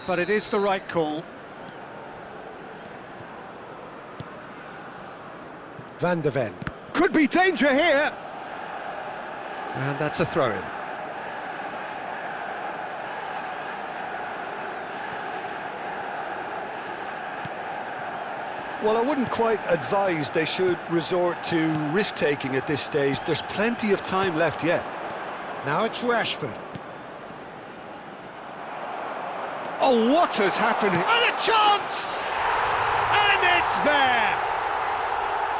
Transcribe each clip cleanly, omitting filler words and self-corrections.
but it is the right call. Van de Ven. Could be danger here! And that's a throw-in. Well, I wouldn't quite advise they should resort to risk-taking at this stage. There's plenty of time left yet. Now it's Rashford. Oh, what has happened here? And a chance! And it's there!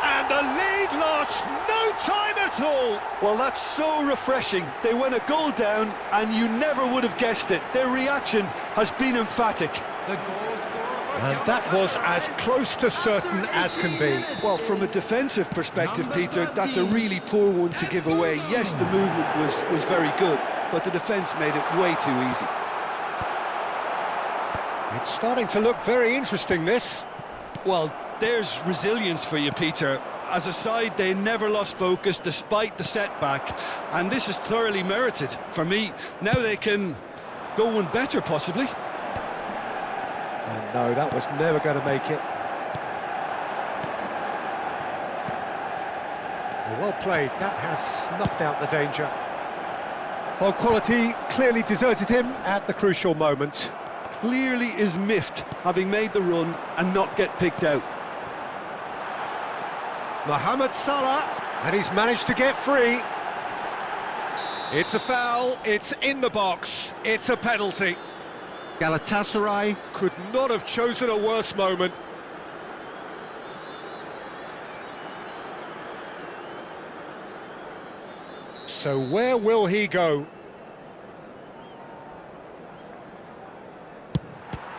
And the lead lost no time at all! Well, that's so refreshing. They went a goal down, and you never would have guessed it. Their reaction has been emphatic. And that was as close to certain as can be. Well, from a defensive perspective, Peter, that's a really poor one to give away. Yes, the movement was very good, but the defence made it way too easy. It's starting to look very interesting, this. Well, there's resilience for you, Peter. As a side, they never lost focus despite the setback, and this is thoroughly merited. For me, now they can go one better, possibly. And no, that was never going to make it. Well played, that has snuffed out the danger. Well, quality clearly deserted him at the crucial moment. Clearly is miffed, having made the run and not get picked out. Mohamed Salah, and he's managed to get free. It's a foul, it's in the box, it's a penalty. Galatasaray could not have chosen a worse moment. So where will he go?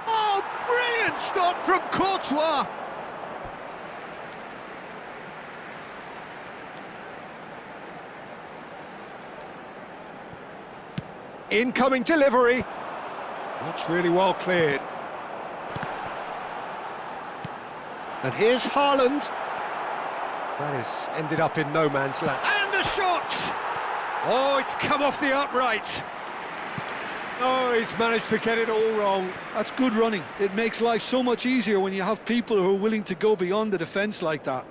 Oh, brilliant stop from Courtois! Incoming delivery. That's really well cleared. And here's Haaland. That has ended up in no man's land. And the shot! Oh, it's come off the upright. Oh, he's managed to get it all wrong. That's good running. It makes life so much easier when you have people who are willing to go beyond the defence like that.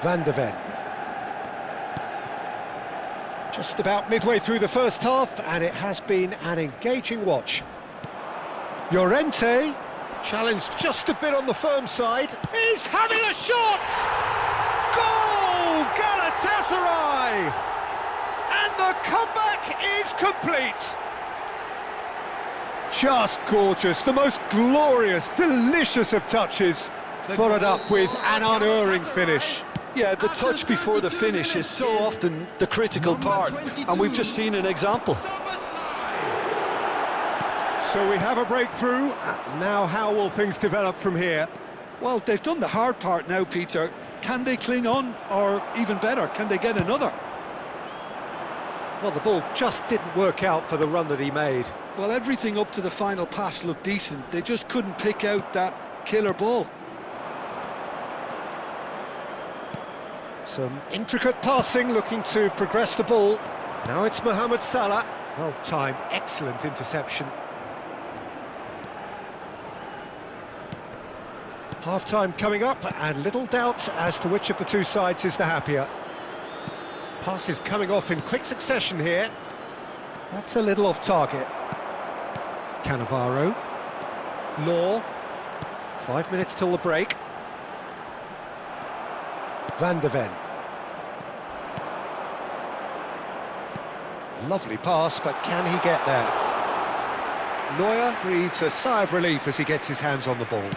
Van de Ven. Just about midway through the first half, and it has been an engaging watch. Llorente, challenged just a bit on the firm side. He's having a shot! Goal! Galatasaray! And the comeback is complete! Just gorgeous, the most glorious, delicious of touches, followed up with an unerring finish. Yeah, the touch before the finish is so often the critical part, and we've just seen an example. So we have a breakthrough. Now how will things develop from here? Well, they've done the hard part now, Peter. Can they cling on, or even better, can they get another? Well, the ball just didn't work out for the run that he made. Well, everything up to the final pass looked decent. They just couldn't pick out that killer ball. Some intricate passing, looking to progress the ball. Now it's Mohamed Salah. Well timed, excellent interception. Half-time coming up, and little doubt as to which of the two sides is the happier. Passes coming off in quick succession here. That's a little off target. Cannavaro. Law. 5 minutes till the break. Van de Ven. Lovely pass, but can he get there? Neuer breathes a sigh of relief as he gets his hands on the ball.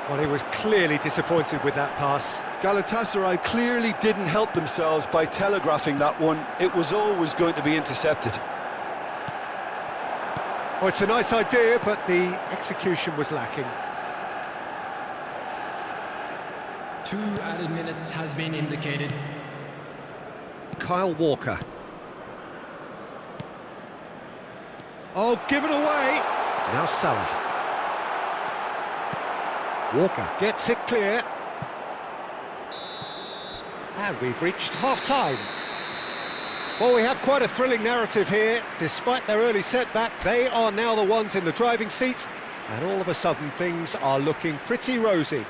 Well, he was clearly disappointed with that pass. Galatasaray clearly didn't help themselves by telegraphing that one. It was always going to be intercepted. Oh, it's a nice idea, but the execution was lacking. 2 added minutes has been indicated. Kyle Walker. Oh, given away. Now Salah. Walker gets it clear. And we've reached half-time. Well, we have quite a thrilling narrative here. Despite their early setback, they are now the ones in the driving seat, and all of a sudden things are looking pretty rosy.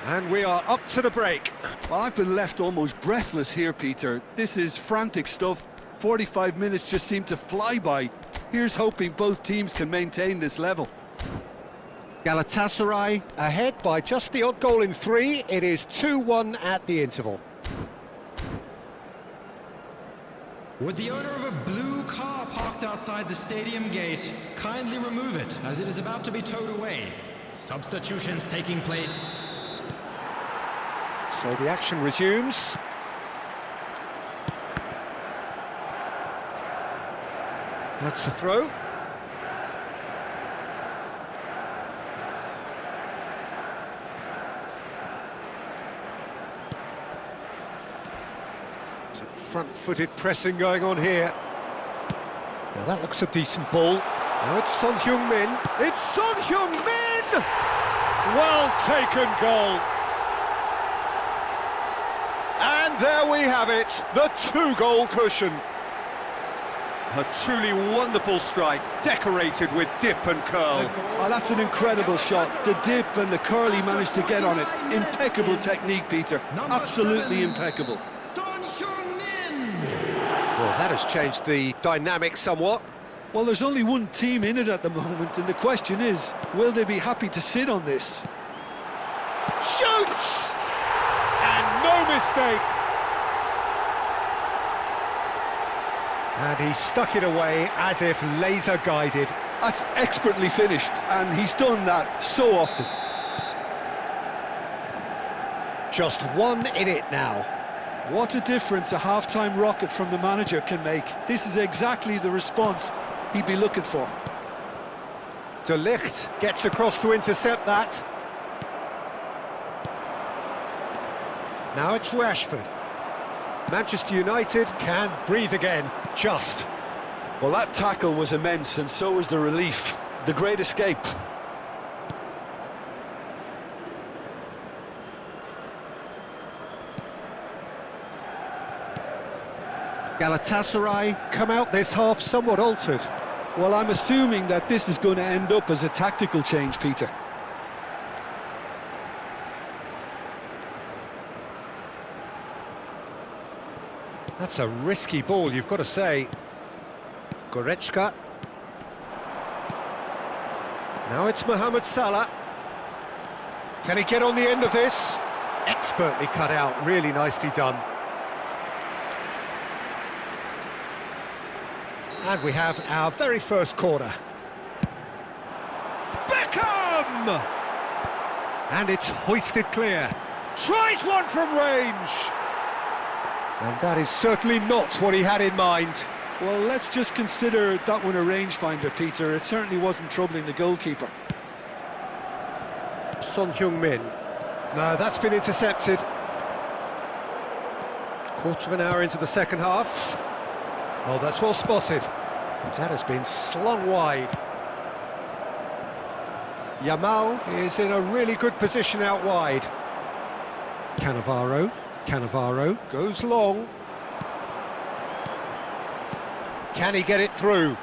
And we are up to the break. Well, I've been left almost breathless here, Peter. This is frantic stuff. 45 minutes just seem to fly by. Here's hoping both teams can maintain this level. Galatasaray ahead by just the odd goal in 3. It is 2-1 at the interval. Would the owner of a blue car parked outside the stadium gate kindly remove it, as it is about to be towed away? Substitutions taking place. So the action resumes. That's the throw. Some front-footed pressing going on here. Now that looks a decent ball. Now it's Son Heung-min. It's Son Heung-min! Well taken goal. And there we have it, the 2-goal cushion. A truly wonderful strike, decorated with dip and curl. Oh, that's an incredible shot. The dip and the curl he managed to get on it. Impeccable technique, Peter. Absolutely impeccable. Son Heung-min! Well, that has changed the dynamic somewhat. Well, there's only one team in it at the moment, and the question is, will they be happy to sit on this? Shoots! And no mistake. And he stuck it away as if laser guided. That's expertly finished, and he's done that so often. Just one in it now. What a difference a half-time rocket from the manager can make. This is exactly the response he'd be looking for. De Ligt gets across to intercept that. Now it's Rashford. Manchester United can breathe again, just. Well, that tackle was immense, and so was the relief. The great escape. Galatasaray come out this half somewhat altered. Well, I'm assuming that this is going to end up as a tactical change, Peter. That's a risky ball, you've got to say. Goretzka. Now it's Mohamed Salah. Can he get on the end of this? Expertly cut out, really nicely done. And we have our very first corner. Beckham! And it's hoisted clear. Tries one from range. And that is certainly not what he had in mind. Well, let's just consider that one a rangefinder, Peter. It certainly wasn't troubling the goalkeeper. Son Heung-min. No, that's been intercepted. Quarter of an hour into the second half. Oh, that's well spotted. That has been slung wide. Yamal is in a really good position out wide. Cannavaro goes long. Can he get it through?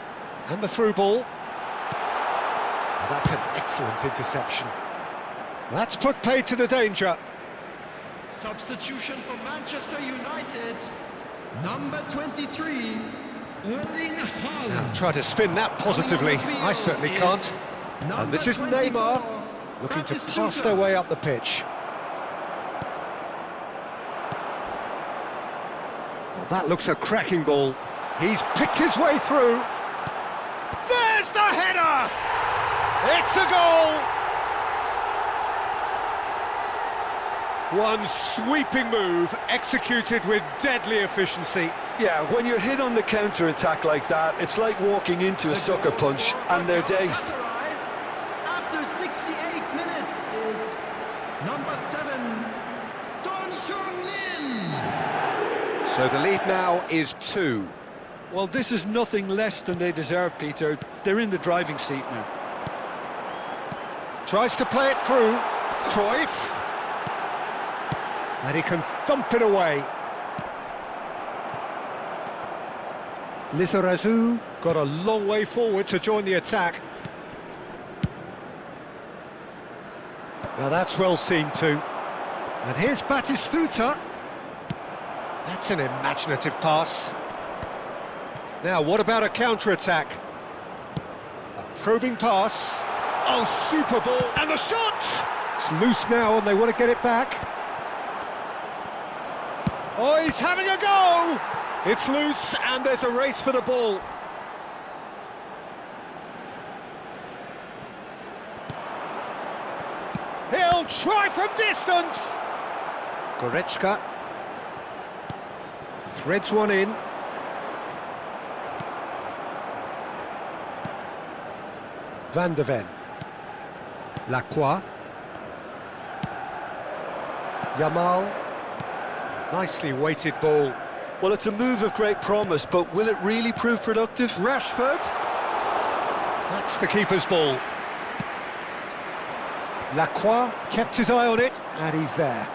And the through ball. Oh, that's an excellent interception. That's put paid to the danger. Substitution for Manchester United. Number 23, Erling Haaland. Now, try to spin that positively. I certainly can't. And this is Neymar looking to pass their way up the pitch. Well, that looks a cracking ball. He's picked his way through. There's the header! It's a goal! One sweeping move, executed with deadly efficiency. Yeah, when you're hit on the counter-attack like that, it's like walking into a sucker punch, and they're dazed. After 68 minutes is number 7, Son Heung-min. So the lead now is 2. Well, this is nothing less than they deserve, Peter. They're in the driving seat now. Tries to play it through. Cruyff. And he can thump it away. Lizarazu got a long way forward to join the attack. Now that's well seen too. And here's Batistuta. That's an imaginative pass. Now what about a counter-attack? A probing pass. Oh, super ball, and the shot! It's loose now and they want to get it back. Oh, he's having a go! It's loose and there's a race for the ball. He'll try from distance! Goretzka threads one in. Van de Ven. Lacroix. Yamal. Nicely weighted ball. Well, it's a move of great promise, but will it really prove productive? Rashford. That's the keeper's ball. Lacroix kept his eye on it, and he's there.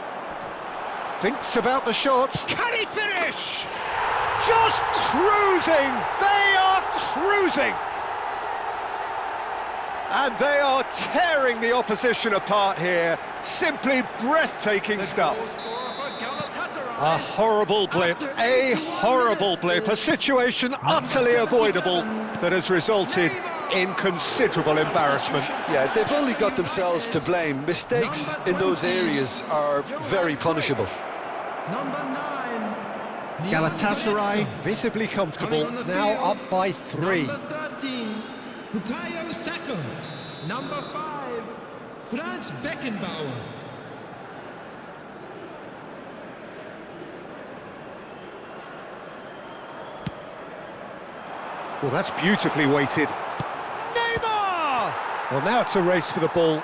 Thinks about the shot. Can he finish? Just cruising! They are cruising! And they are tearing the opposition apart here. Simply breathtaking stuff. A horrible blip, a horrible blip, a situation utterly avoidable that has resulted in considerable embarrassment. Yeah, they've only got themselves to blame. Mistakes in those areas are very punishable. Number 9. Galatasaray visibly comfortable, now up by 3. Number 13. Bukayo Saka. Number 5. Franz Beckenbauer. Well, that's beautifully weighted. Neymar! Well, now it's a race for the ball.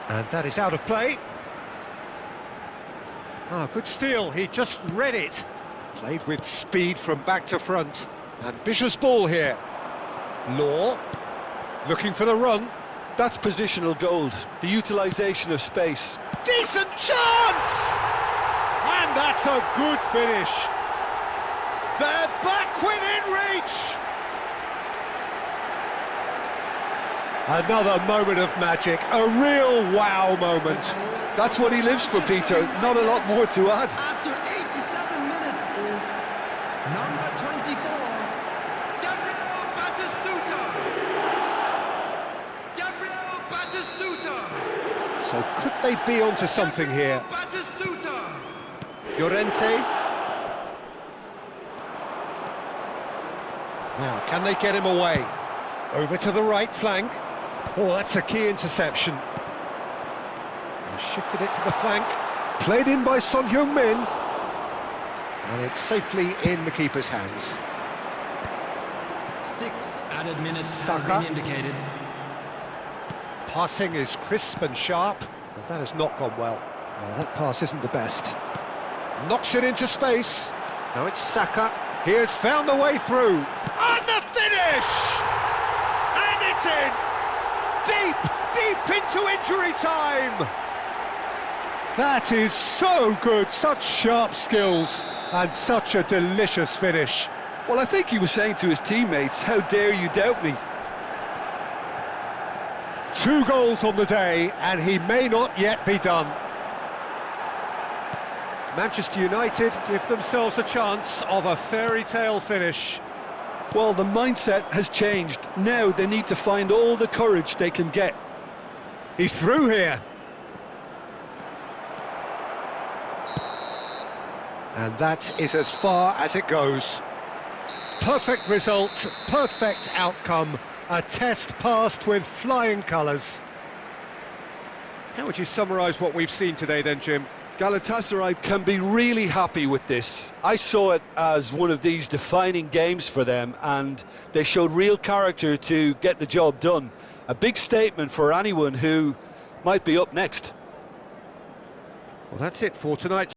And that is out of play. Ah, good steal, he just read it. Played with speed from back to front. Ambitious ball here. Law, looking for the run. That's positional gold, the utilisation of space. Decent chance! And that's a good finish. They're back within reach! Another moment of magic, a real wow moment. That's what he lives for, Peter. Not a lot more to add. After 87 minutes is number 24, Gabriel Batistuta. Gabriel Batistuta. So could they be onto something here? Batistuta. Llorente. Now, can they get him away? Over to the right flank. Oh, that's a key interception. He shifted it to the flank. Played in by Son Heung-min. And it's safely in the keeper's hands. 6 added minutes Saka. has been indicated. Passing is crisp and sharp. But that has not gone well. That pass isn't the best. Knocks it into space. Now it's Saka. He has found the way through. And the finish! And it's in! Deep, deep into injury time! That is so good, such sharp skills, and such a delicious finish. Well, I think he was saying to his teammates, how dare you doubt me? 2 goals on the day, and he may not yet be done. Manchester United give themselves a chance of a fairy tale finish. Well, the mindset has changed. Now they need to find all the courage they can get. He's through here. And that is as far as it goes. Perfect result, perfect outcome, a test passed with flying colours. How would you summarise what we've seen today then, Jim? Galatasaray can be really happy with this. I saw it as one of these defining games for them, and they showed real character to get the job done. A big statement for anyone who might be up next. Well, that's it for tonight.